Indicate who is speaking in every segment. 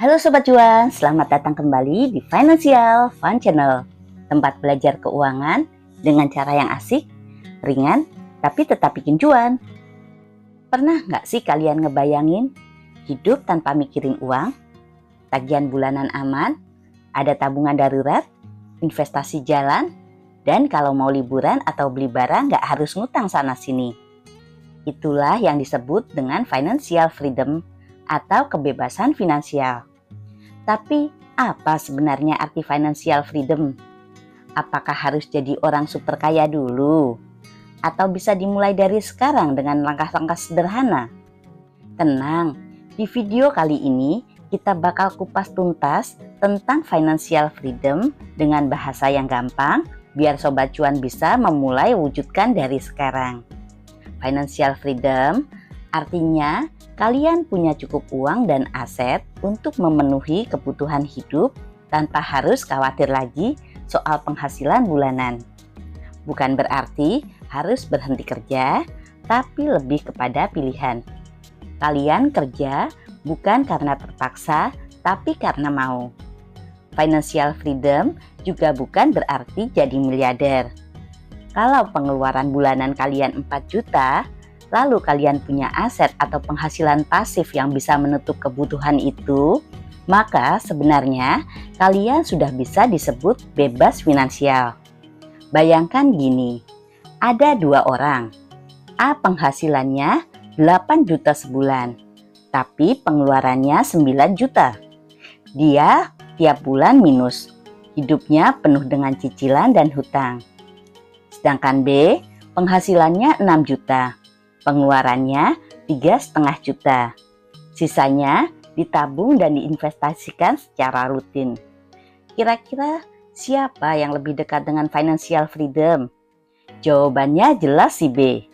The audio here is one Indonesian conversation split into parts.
Speaker 1: Halo Sobat Cuan, selamat datang kembali di Financial Fun Channel, tempat belajar keuangan dengan cara yang asik, ringan, tapi tetap bikin cuan. Pernah nggak sih kalian ngebayangin hidup tanpa mikirin uang, tagihan bulanan aman, ada tabungan darurat, investasi jalan, dan kalau mau liburan atau beli barang nggak harus ngutang sana-sini. Itulah yang disebut dengan financial freedom atau kebebasan finansial. Tapi apa sebenarnya arti financial freedom? Apakah harus jadi orang super kaya dulu? Atau bisa dimulai dari sekarang dengan langkah-langkah sederhana? Tenang, di video kali ini kita bakal kupas tuntas tentang financial freedom dengan bahasa yang gampang biar Sobat Cuan bisa memulai wujudkan dari sekarang. Financial freedom artinya kalian punya cukup uang dan aset untuk memenuhi kebutuhan hidup tanpa harus khawatir lagi soal penghasilan bulanan. Bukan berarti harus berhenti kerja, tapi lebih kepada pilihan. Kalian kerja bukan karena terpaksa, tapi karena mau. Financial freedom juga bukan berarti jadi miliarder. Kalau pengeluaran bulanan kalian 4 juta, lalu kalian punya aset atau penghasilan pasif yang bisa menutup kebutuhan itu, maka sebenarnya kalian sudah bisa disebut bebas finansial. Bayangkan gini, ada 2 orang. A penghasilannya 8 juta sebulan, tapi pengeluarannya 9 juta. Dia tiap bulan minus, hidupnya penuh dengan cicilan dan hutang. Sedangkan B penghasilannya 6 juta. Pengeluarannya 3,5 juta. Sisanya ditabung dan diinvestasikan secara rutin. Kira-kira siapa yang lebih dekat dengan financial freedom? Jawabannya jelas si B.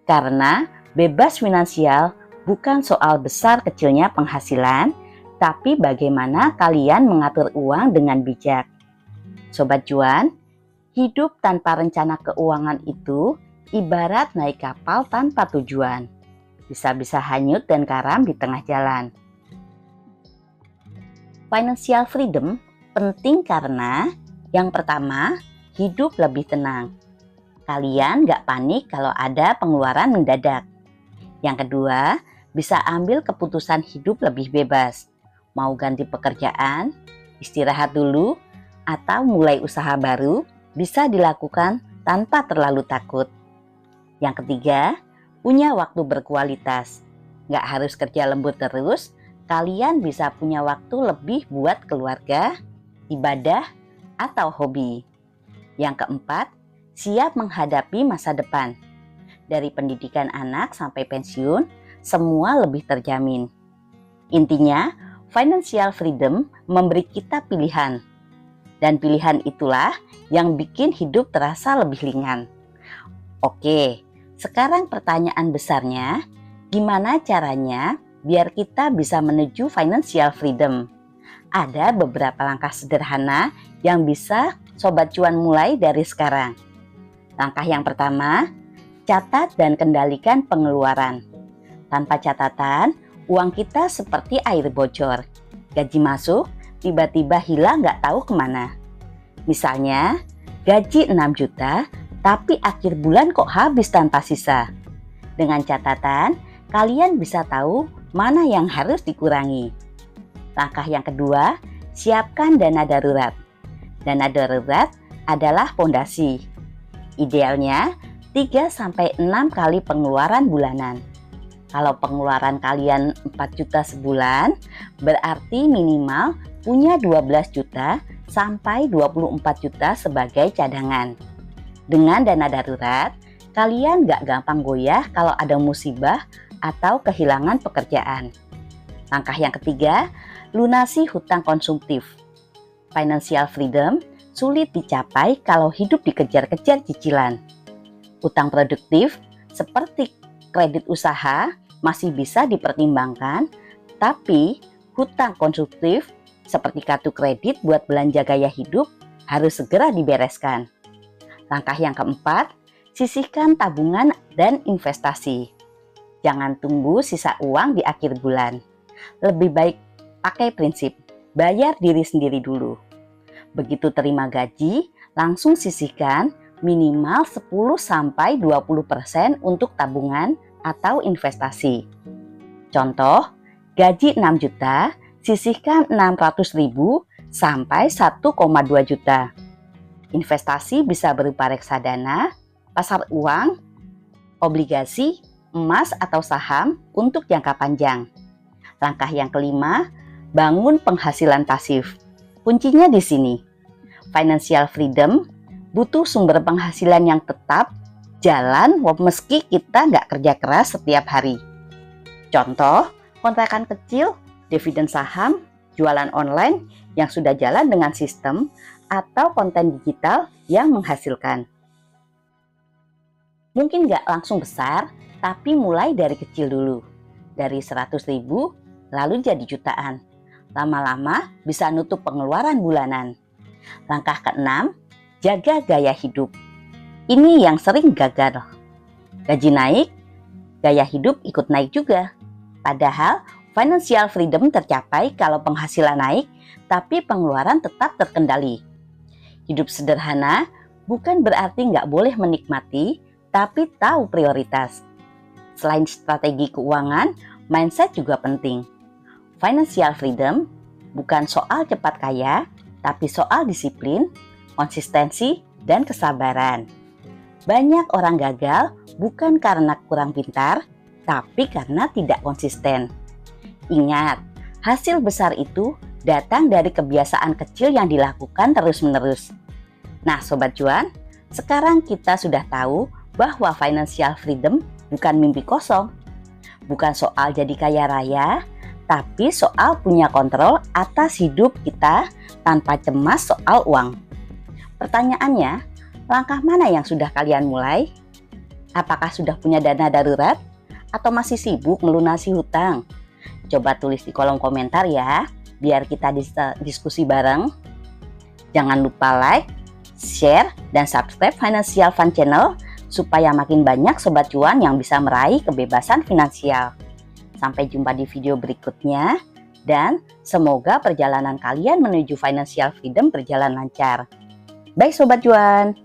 Speaker 1: Karena bebas finansial bukan soal besar kecilnya penghasilan, tapi bagaimana kalian mengatur uang dengan bijak. Sobat Cuan, hidup tanpa rencana keuangan itu ibarat naik kapal tanpa tujuan, bisa-bisa hanyut dan karam di tengah jalan. Financial freedom penting karena yang pertama, hidup lebih tenang. Kalian gak panik kalau ada pengeluaran mendadak. Yang kedua, bisa ambil keputusan hidup lebih bebas. Mau ganti pekerjaan, istirahat dulu, atau mulai usaha baru bisa dilakukan tanpa terlalu takut. Yang ketiga, punya waktu berkualitas. Nggak harus kerja lembur terus, kalian bisa punya waktu lebih buat keluarga, ibadah, atau hobi. Yang keempat, siap menghadapi masa depan. Dari pendidikan anak sampai pensiun, semua lebih terjamin. Intinya, financial freedom memberi kita pilihan. Dan pilihan itulah yang bikin hidup terasa lebih ringan. Oke, sekarang pertanyaan besarnya, gimana caranya biar kita bisa menuju financial freedom? Ada beberapa langkah sederhana yang bisa Sobat Cuan mulai dari sekarang. Langkah yang pertama, catat dan kendalikan pengeluaran. Tanpa catatan, uang kita seperti air bocor. Gaji masuk, tiba-tiba hilang nggak tahu kemana. Misalnya, gaji 6 juta, tapi akhir bulan kok habis tanpa sisa. Dengan catatan, kalian bisa tahu mana yang harus dikurangi. Langkah yang kedua, siapkan dana darurat. Dana darurat adalah fondasi. Idealnya 3-6 kali pengeluaran bulanan. Kalau pengeluaran kalian 4 juta sebulan, berarti minimal punya 12 juta sampai 24 juta sebagai cadangan. Dengan dana darurat, kalian gak gampang goyah kalau ada musibah atau kehilangan pekerjaan. Langkah yang ketiga, lunasi hutang konsumtif. Financial freedom sulit dicapai kalau hidup dikejar-kejar cicilan. Hutang produktif seperti kredit usaha masih bisa dipertimbangkan, tapi hutang konsumtif seperti kartu kredit buat belanja gaya hidup harus segera dibereskan. Langkah yang keempat, sisihkan tabungan dan investasi. Jangan tunggu sisa uang di akhir bulan. Lebih baik Pakai prinsip bayar diri sendiri dulu. Begitu terima gaji, langsung sisihkan minimal 10-20% untuk tabungan atau investasi. Contoh, gaji 6 juta, sisihkan 600.000 sampai 1,2 juta. Investasi bisa berupa reksadana, pasar uang, obligasi, emas atau saham untuk jangka panjang. Langkah yang kelima, bangun penghasilan pasif. Kuncinya di sini. Financial freedom butuh sumber penghasilan yang tetap jalan meski kita nggak kerja keras setiap hari. Contoh, kontrakan kecil, dividen saham, jualan online yang sudah jalan dengan sistem, atau konten digital yang menghasilkan. Mungkin nggak langsung besar, tapi mulai dari kecil dulu. Dari 100.000, lalu jadi jutaan. Lama-lama bisa nutup pengeluaran bulanan. Langkah keenam, jaga gaya hidup. Ini yang sering gagal. Gaji naik, gaya hidup ikut naik juga. Padahal financial freedom tercapai kalau penghasilan naik, tapi pengeluaran tetap terkendali. Hidup sederhana bukan berarti nggak boleh menikmati, tapi tahu prioritas. Selain strategi keuangan, mindset juga penting. Financial freedom bukan soal cepat kaya, tapi soal disiplin, konsistensi, dan kesabaran. Banyak orang gagal bukan karena kurang pintar, tapi karena tidak konsisten. Ingat, hasil besar itu datang dari kebiasaan kecil yang dilakukan terus-menerus. Nah, Sobat Cuan, sekarang kita sudah tahu bahwa financial freedom bukan mimpi kosong. Bukan soal jadi kaya raya, tapi soal punya kontrol atas hidup kita tanpa cemas soal uang. Pertanyaannya, langkah mana yang sudah kalian mulai? Apakah sudah punya dana darurat? Atau masih sibuk melunasi hutang? Coba tulis di kolom komentar ya, biar kita diskusi bareng. Jangan lupa like, share, dan subscribe Financial Fun Channel supaya makin banyak Sobat Cuan yang bisa meraih kebebasan finansial. Sampai jumpa di video berikutnya, dan semoga perjalanan kalian menuju financial freedom berjalan lancar. Bye Sobat Cuan!